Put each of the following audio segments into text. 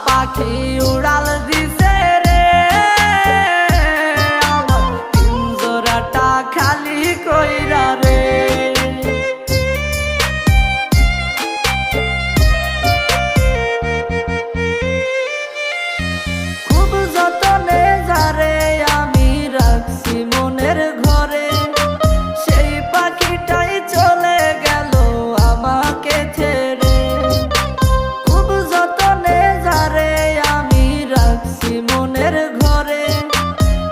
পাখি উড়াল দিছে রে, আমার পিঞ্জরাটা খালি কইরা রে। খুব যতনে যারে আমি রাখছি মনের ঘরে, সেই পাখিটাই চলে গেল আমাকে ছেড়ে। মনের ঘরে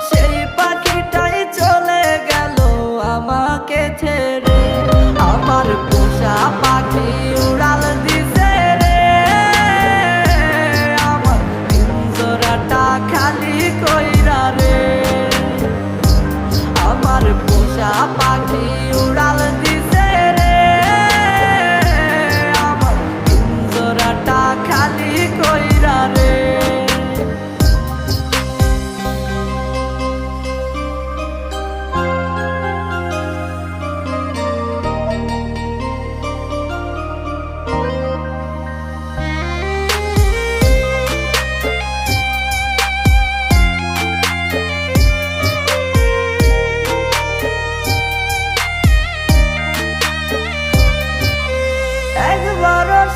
সেই পাখিটাই চলে গেল আমাকে ছেড়ে। আমার পোষা পাখি উড়াল দিছে রে, আমার পিঞ্জরাটা খালি কইরা রে। আমার পোষা পাখি উড়াল দিছে রে, আমার পিঞ্জরাটা খালি কইরা রে।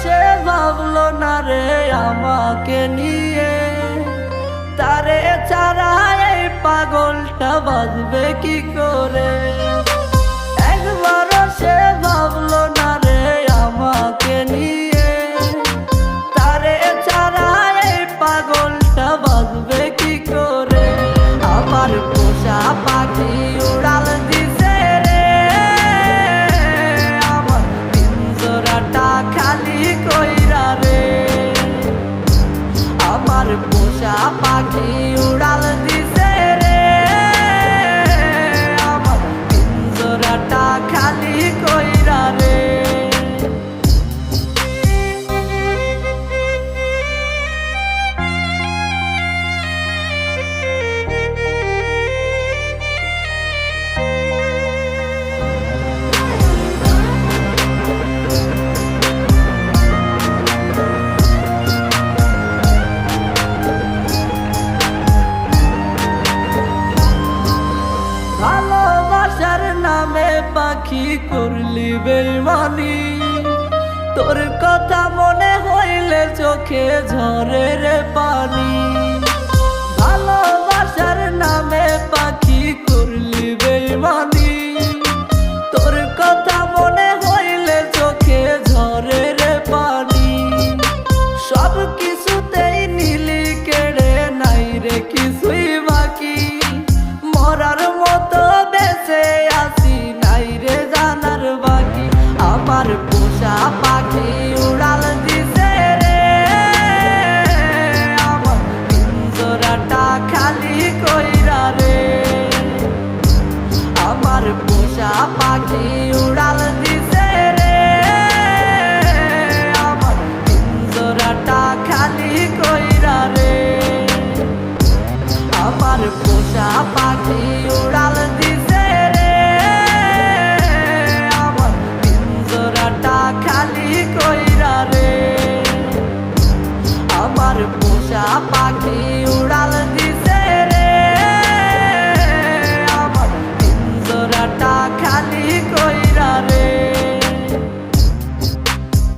সে ভাবলো না রে আমাকে নিয়ে, তারে ছাড়া এই পাগলটা বাঁচবে কি করে। একবারও সে ভাবলো না রে আমাকে নিয়ে, তারে ছাড়া এই পাগলটা বাঁচবে কি করে। আমার পোষা পাখি উড়াল দিছে রে, আমার পিঞ্জরাটা খালি কইরা রে। আমার পোষা পাখি উড়াল দিছে রে, আমার পিঞ্জরাটা খালি কইরা রে। ভালোবাসার নামে পাখি করলি বেইমানি, তোর কথা মনে হইলে চোখে ঝরে রে পানি। ভালোবাসার নামে পাখি করলি বেইমানি, তোর কথা মনে হইলে চোখে ঝরে রে পানি। সব কিছুতেই নীলি কেড়ে নাই রে কিছুই বাকি, মরার মতো বেঁচে আছি নাই রে জানার বাকি। আমার পোষা পাখি উড়াল দিছে রে, আমার পিঞ্জরাটা খালি কইরা রে। আমার পোষা পাখি উড়াল দিছে রে, আমার পিঞ্জরাটা খালি কইরা রে। আমার পোষা পাখি উড়াল দিছে রে, আমার পিঞ্জরাটা খালি কইরা রে। আমার পোষা পাখি